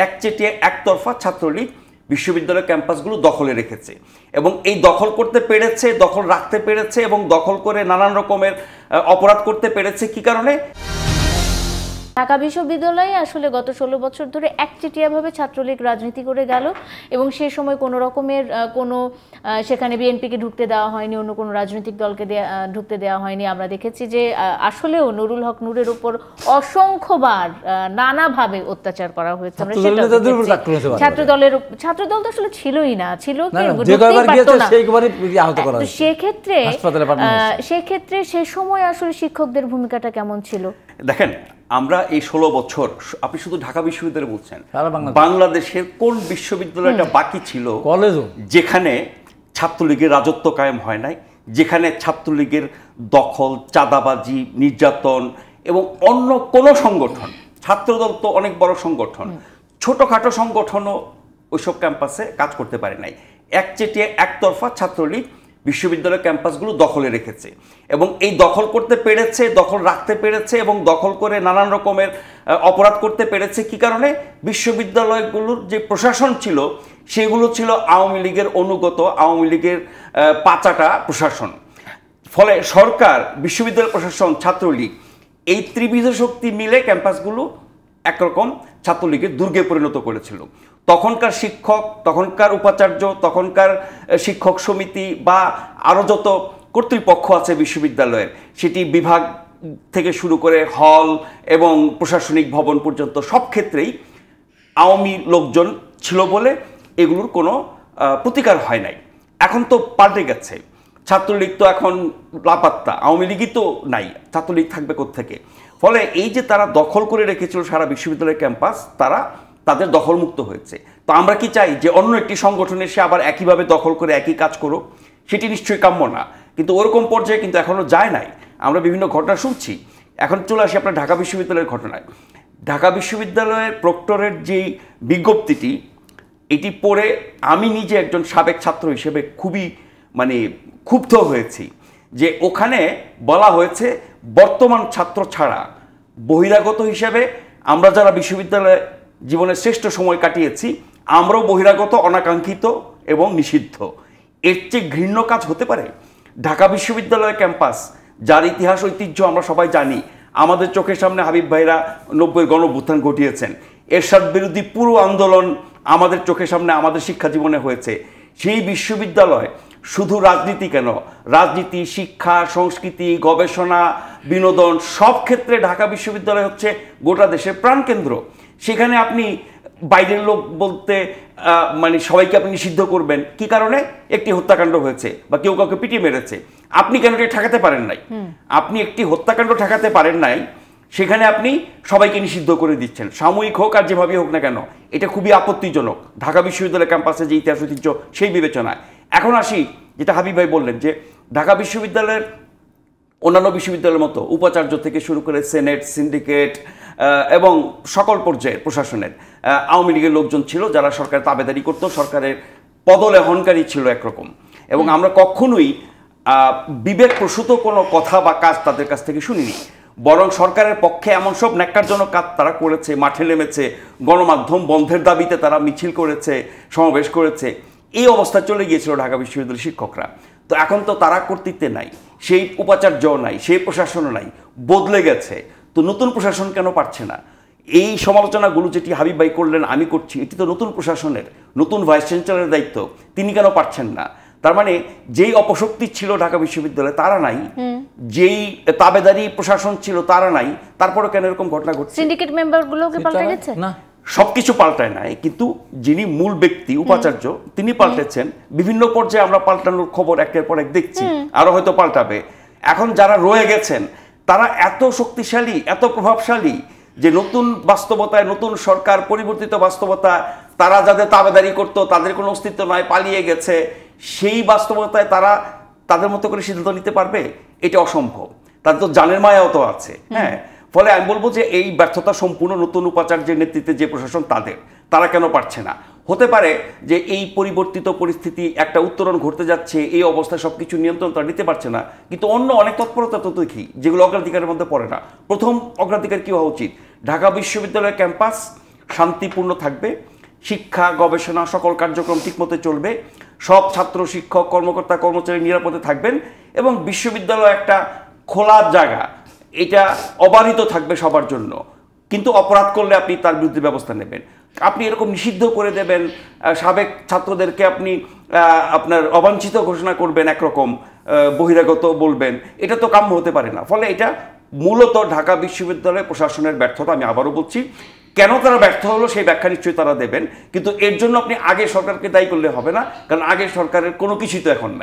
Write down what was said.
একচেটিয়া একতরফা ছাত্রলীগ বিশ্ববিদ্যালয়ের ক্যাম্পাসগুলো দখলে রেখেছে এবং এই দখল করতে পেরেছে, দখল রাখতে পেরেছে এবং দখল করে নানান রকমের অপরাধ করতে পেরেছে কি কারণে? ঢাকা বিশ্ববিদ্যালয়ে আসলে গত 16 বছর ধরে একচেটিয়াভাবে ছাত্রলীগ রাজনীতি করে গেল এবং সেই সময় কোনো রকমের সেখানে বিএনপিকে ঢুকতে দেওয়া হয়নি, অন্য কোনো রাজনৈতিক দলকে ঢুকতে দেওয়া হয়নি। আমরা দেখেছি যে আসলেও নুরুল হক নূরের উপর অসংখ্যবার নানাভাবে অত্যাচার করা হয়েছে। ছাত্রদল তো আসলে ছিলই না, ছিল সেক্ষেত্রে সে সময় আসলে শিক্ষকদের ভূমিকাটা কেমন ছিল? দেখেন, আমরা এই 16 বছর, আপনি শুধু ঢাকা বিশ্ববিদ্যালয় বলছেন, বাংলাদেশের কোন বিশ্ববিদ্যালয়টা বাকি ছিল যেখানে ছাত্রলীগের রাজত্ব কায়েম হয় নাই, যেখানে ছাত্রলীগের দখল, চাঁদাবাজি, নির্যাতন এবং অন্য কোনো সংগঠন, ছাত্রদল তো অনেক বড় সংগঠন, ছোটখাটো সংগঠনও ওইসব ক্যাম্পাসে কাজ করতে পারে নাই। একচেটিয়া একতরফা ছাত্রলীগ বিশ্ববিদ্যালয়ের ক্যাম্পাসগুলো দখলে রেখেছে এবং এই দখল করতে পেরেছে, দখল রাখতে পেরেছে এবং দখল করে নানান রকমের অপরাধ করতে পেরেছে কি কারণে? বিশ্ববিদ্যালয়গুলোর যে প্রশাসন ছিল সেগুলো ছিল আওয়ামী লীগের অনুগত, আওয়ামী লীগের পাচাটা প্রশাসন। ফলে সরকার, বিশ্ববিদ্যালয় প্রশাসন, ছাত্রলীগ, এই ত্রিবিধ শক্তি মিলে ক্যাম্পাসগুলো একরকম ছাত্রলীগের দুর্গে পরিণত করেছিল। তখনকার শিক্ষক, তখনকার উপাচার্য, তখনকার শিক্ষক সমিতি বা আরও যত কর্তৃপক্ষ আছে বিশ্ববিদ্যালয়ের, সেটি বিভাগ থেকে শুরু করে হল এবং প্রশাসনিক ভবন পর্যন্ত সব ক্ষেত্রেই আওয়ামী লোকজন ছিল বলে এগুলোর কোনো প্রতিকার হয় নাই। এখন তো পাল্টে গেছে, ছাত্রলীগ তো এখন লাপাত্তা, আওয়ামী লীগই তো নাই, ছাত্রলীগ থাকবে কোত্থেকে? ফলে এই যে তারা দখল করে রেখেছিল সারা বিশ্ববিদ্যালয়ের ক্যাম্পাস, তাদের দখলমুক্ত হয়েছে। তো আমরা কি চাই যে অন্য একটি সংগঠন এসে আবার একইভাবে দখল করে একই কাজ করুক? সেটি নিশ্চয়ই কাম্য না, কিন্তু ওরকম পর্যায়ে কিন্তু এখনও যায় নাই। আমরা বিভিন্ন ঘটনা শুনছি। এখন চলে আসি আপনার ঢাকা বিশ্ববিদ্যালয়ের ঘটনায়। ঢাকা বিশ্ববিদ্যালয়ের প্রক্টরের যেই বিজ্ঞপ্তিটি, এটি পড়ে আমি নিজে একজন সাবেক ছাত্র হিসেবে খুবই ক্ষুব্ধ হয়েছি যে ওখানে বলা হয়েছে বর্তমান ছাত্র ছাড়া বহিরাগত হিসেবে আমরা যারা বিশ্ববিদ্যালয়ে জীবনের শ্রেষ্ঠ সময় কাটিয়েছি, আমরাও বহিরাগত, অনাকাঙ্ক্ষিত এবং নিষিদ্ধ। এর চেয়ে ঘৃণ্য কাজ হতে পারে? ঢাকা বিশ্ববিদ্যালয় ক্যাম্পাস, যার ইতিহাস ঐতিহ্য আমরা সবাই জানি, আমাদের চোখের সামনে হাবিব ভাইরা 90-এর গণঅভ্যুত্থান ঘটিয়েছেন, এরশাদ বিরোধী পুরো আন্দোলন আমাদের চোখের সামনে আমাদের শিক্ষা জীবনে হয়েছে। সেই বিশ্ববিদ্যালয় শুধু রাজনীতি কেন, রাজনীতি, শিক্ষা, সংস্কৃতি, গবেষণা, বিনোদন, সব ক্ষেত্রে ঢাকা বিশ্ববিদ্যালয় হচ্ছে গোটা দেশের প্রাণকেন্দ্র। সেখানে আপনি বাইরের লোক বলতে সবাইকে আপনি নিষিদ্ধ করবেন কি কারণে? একটি হত্যাকাণ্ড হয়েছে বা কেউ কাউকে পিটিয়ে মেরেছে, আপনি কেন এটা ঠেকাতে পারেন নাই? আপনি একটি হত্যাকাণ্ড ঠেকাতে পারেন নাই, সেখানে আপনি সবাইকে নিষিদ্ধ করে দিচ্ছেন, সাময়িক হোক আর যেভাবেই হোক না কেন। এটা খুবই আপত্তিজনক ঢাকা বিশ্ববিদ্যালয় ক্যাম্পাসে যে ইতিহাস ঐতিহ্য সেই বিবেচনায়। এখন আসি যেটা হাবিব ভাই বললেন, যে ঢাকা বিশ্ববিদ্যালয়ের অন্যান্য বিশ্ববিদ্যালয়ের মতো উপাচার্য থেকে শুরু করে সেনেট, সিন্ডিকেট এবং সকল পর্যায়ের প্রশাসনের আওয়ামী লীগের লোকজন ছিল যারা সরকারের তাবেদারি করত, সরকারের পদলেহনকারী ছিল একরকম। এবং আমরা কখনোই বিবেক প্রসূত কোনো কথা বা কাজ তাদের কাছ থেকে শুনিনি, বরং সরকারের পক্ষে এমন সব ন্যাক্কারজনক কাজ তারা করেছে, মাঠে নেমেছে, গণমাধ্যম বন্ধের দাবিতে তারা মিছিল করেছে, সমাবেশ করেছে। এই অবস্থায় চলে গিয়েছিল ঢাকা বিশ্ববিদ্যালয়ের শিক্ষকরা। তো এখন তো তারা কর্তৃত্বে নাই, সেই উপাচার্যও নাই, সেই প্রশাসনও নাই, বদলে গেছে। তো নতুন প্রশাসন কেন পারছে না? এই সমালোচনাগুলো যেটি হাবিব ভাই করলেন, আমি করছি, এটি তো নতুন প্রশাসনের, নতুন ভাইস চ্যান্সেলরের দায়িত্ব। তিনি কেন পারছেন না? তার মানে যেই অপশক্তি ছিল ঢাকা বিশ্ববিদ্যালয়ে তারা নাই, যেই তাবেদারি প্রশাসন ছিল তারা নাই, তারপরে কেন এরকম ঘটনা ঘটছে? সিন্ডিকেট মেম্বারগুলোকে পাল্টে গেছে না, সবকিছু পাল্টায় নাই, কিন্তু যিনি মূল ব্যক্তি উপাচার্য তিনি পাল্টেছেন। বিভিন্ন পর্যায়ে আমরা পাল্টানোর খবর একের পর এক দেখছি, আরো হয়তো পাল্টাবে। এখন যারা রয়ে গেছেন তারা এত শক্তিশালী, এত প্রভাবশালী যে নতুন বাস্তবতায়, নতুন সরকার, পরিবর্তিত বাস্তবতা, তারা যাদের তাবেদারি করতো তাদের কোনো অস্তিত্ব নয়, পালিয়ে গেছে, সেই বাস্তবতায় তারা তাদের মতো করে সিদ্ধান্ত নিতে পারবে? এটা অসম্ভব। তাদের তো জানের মায়াও তো আছে। হ্যাঁ, ফলে আমি বলবো যে এই ব্যর্থতা সম্পূর্ণ নতুন উপাচার্যের নেতৃত্বে যে প্রশাসন তারা কেন পারছে না? হতে পারে যে এই পরিবর্তিত পরিস্থিতি, একটা উত্তরণ ঘটতে যাচ্ছে, এই অবস্থায় সবকিছু নিয়ন্ত্রণ তারা নিতে পারছে না, কিন্তু অন্য অনেক তৎপরতা তো দেখি যেগুলো অগ্রাধিকারের মধ্যে পড়ে না। প্রথম অগ্রাধিকার কি হওয়া উচিত? ঢাকা বিশ্ববিদ্যালয়ের ক্যাম্পাস শান্তিপূর্ণ থাকবে, শিক্ষা গবেষণা সকল কার্যক্রম ঠিকমতো চলবে, সব ছাত্র শিক্ষক কর্মকর্তা কর্মচারী নিরাপদে থাকবেন এবং বিশ্ববিদ্যালয় একটা খোলা জায়গা, এটা অবারিত থাকবে সবার জন্য। কিন্তু অপরাধ করলে আপনি তার বিরুদ্ধে ব্যবস্থা নেবেন। আপনি এরকম নিষিদ্ধ করে দেবেন, সাবেক ছাত্রদেরকে আপনি আপনার অবাঞ্ছিত ঘোষণা করবেন, একরকম বহিরাগত বলবেন, এটা তো কাম্য হতে পারে না। ফলে এটা মূলত ঢাকা বিশ্ববিদ্যালয় প্রশাসনের ব্যর্থতা। আমি আবারও বলছি, কেন তারা ব্যর্থ হলো সেই ব্যাখ্যা নিশ্চয়ই তারা দেবেন, কিন্তু এর জন্য আপনি আগে সরকারকে দায়ী করলে হবে না, কারণ আগে সরকারের কোনো কিছুই তো এখন নাই।